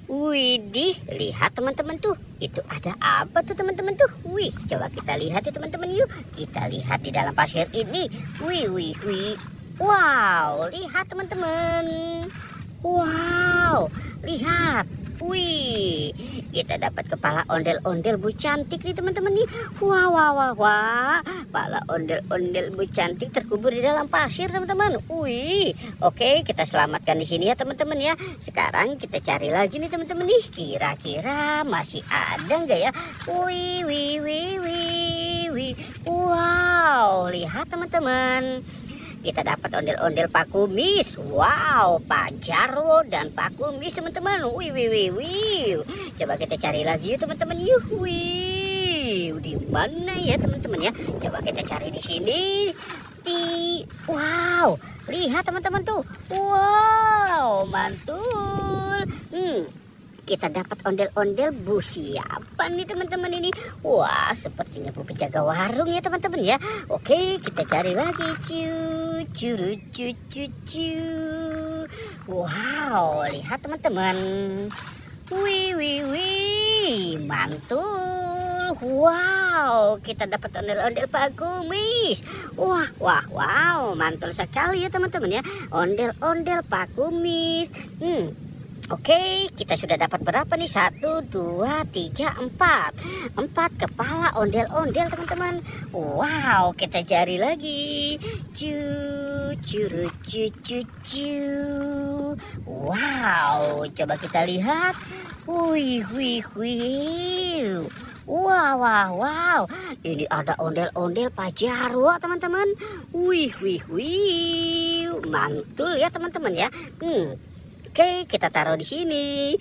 Widih, lihat teman-teman tuh. Itu ada apa tuh teman-teman tuh? Wih, coba kita lihat ya teman-teman yuk. Kita lihat di dalam pasir ini. Wih, wih, wih. Wow, lihat teman-teman. Wow, lihat. Wih, kita dapat kepala ondel-ondel Bu Cantik nih teman-teman nih. Wah, wah, wah, wah. Kepala ondel-ondel Bu Cantik terkubur di dalam pasir teman-teman. Wih, oke, kita selamatkan di sini ya teman-teman ya. Sekarang kita cari lagi nih teman-teman nih. Kira-kira masih ada nggak ya? Wih, wih, wih, wih, wih. Wow, lihat teman-teman. Kita dapat ondel-ondel Pak Kumis. Wow, Pak Jarwo dan Pak Kumis teman-teman. Wih, wih, wih, wih. Coba kita cari lagi yuk teman-teman. Wih, di mana ya teman-teman ya? Coba kita cari di sini. Wow, lihat teman-teman tuh. Wow, mantul. Kita dapat ondel-ondel Bu siapa nih teman-teman ini? Wah, sepertinya Bu penjaga warung ya teman-teman ya. Oke, kita cari lagi. Wow, lihat teman-teman. Wih, wih, wih, mantul. Wow, kita dapat ondel-ondel Pak Kumis. Wah, wah, wow, mantul sekali ya teman-teman ya. Ondel-ondel Pak Kumis. Oke, kita sudah dapat berapa nih? 1, 2, 3, 4. 4 kepala ondel-ondel teman-teman. Wow, kita cari lagi. Wow, coba kita lihat. Wih, wih, wih. Wow, wow, wow. Ini ada ondel-ondel Pak Jarwo teman-teman. Wih, wih, wih. Mantul ya teman-teman ya. Oke, kita taruh di sini.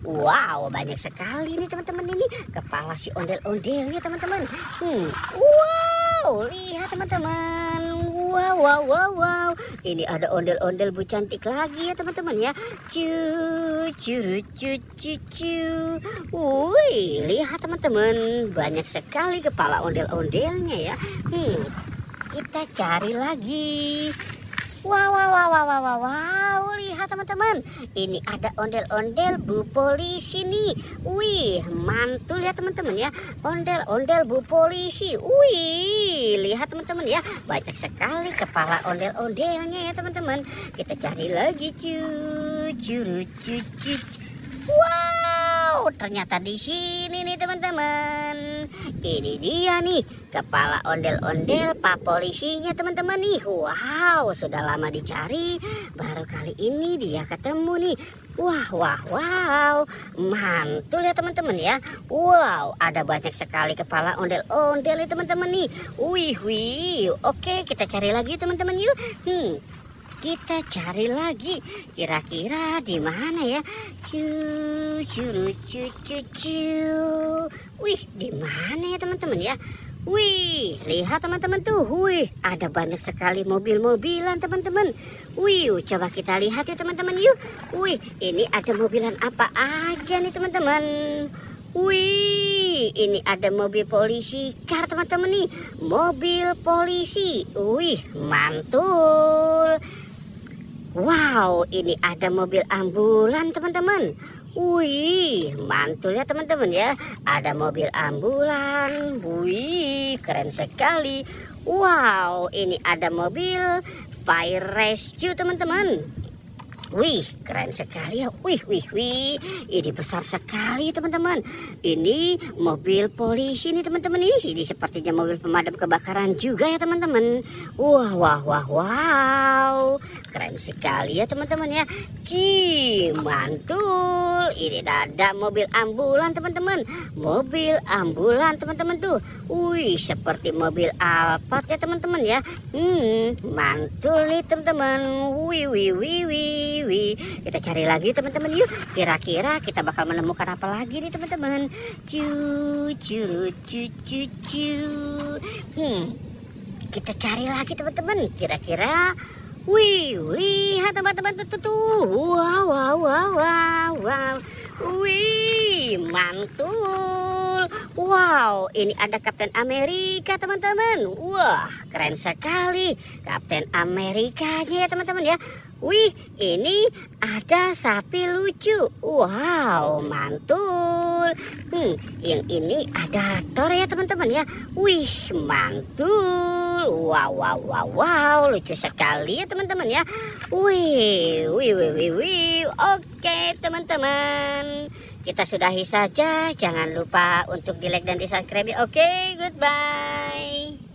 Wow, banyak sekali nih teman-teman ini kepala si ondel-ondelnya teman-teman. Wow, lihat teman-teman. Wow, wow, wow, wow. Ini ada ondel-ondel Bu Cantik lagi ya teman-teman ya. Wih, lihat teman-teman. Banyak sekali kepala ondel-ondelnya ya. Kita cari lagi. Wow, wow, wow, wow, wow, wow, wow. Lihat teman-teman, ini ada ondel-ondel Bu Polisi nih. Wih, mantul ya teman-teman ya. Ondel-ondel Bu Polisi. Wih, lihat teman-teman ya. Banyak sekali kepala ondel-ondelnya ya teman-teman. Kita cari lagi. Wow, ternyata di sini nih teman-teman. Ini dia nih kepala ondel-ondel Pak Polisinya teman-teman nih. Wow, sudah lama dicari, baru kali ini dia ketemu nih. Wah, wah, wow, mantul ya teman-teman ya. Wow, ada banyak sekali kepala ondel-ondel ya teman-teman nih. Wih, wih. Oke, kita cari lagi teman-teman yuk. Kita cari lagi. Kira-kira di mana ya? Wih, di mana ya teman-teman ya? Wih, lihat teman-teman tuh. Wih, ada banyak sekali mobil-mobilan teman-teman. Wih, coba kita lihat ya teman-teman yuk. Wih, ini ada mobilan apa aja nih teman-teman? Wih, ini ada mobil polisi car teman-teman nih. Mobil polisi. Wih, mantul. Wow, ini ada mobil ambulan teman-teman. Wih, mantul ya teman-teman ya. Ada mobil ambulan. Wih, keren sekali. Wow, ini ada mobil fire rescue teman-teman. Wih, keren sekali ya. Wih, wih, wih. Ini besar sekali teman-teman. Ini mobil polisi nih teman-teman. Ini sepertinya mobil pemadam kebakaran juga ya teman-teman. Wah, wah, wah, wow. Keren sekali ya teman-teman ya. Mantul. Ini ada mobil ambulan teman-teman. Mobil ambulan teman-teman tuh. Wih, seperti mobil Alphard ya teman-teman ya. Mantul nih teman-teman. Wih, wih, wih, wih. Kita cari lagi teman-teman yuk. Kira-kira kita bakal menemukan apa lagi nih teman-teman. Kita cari lagi teman-teman. Kira-kira. Wih, lihat teman-teman tuh. Wow, wow, wow, wow, wow. Wih, mantul. Wow, ini ada Kapten Amerika, teman-teman. Wah, keren sekali. Kapten Amerikanya ya, teman-teman ya. Wih, ini ada sapi lucu. Wow, mantul. Yang ini ada Thor ya, teman-teman ya. Wih, mantul. Wow, wow, wow, wow. Lucu sekali ya, teman-teman ya. Wih, wih, wih, wih, wih. Oke, teman-teman. Kita sudahi saja. Jangan lupa untuk di like dan di subscribe. Oke, goodbye.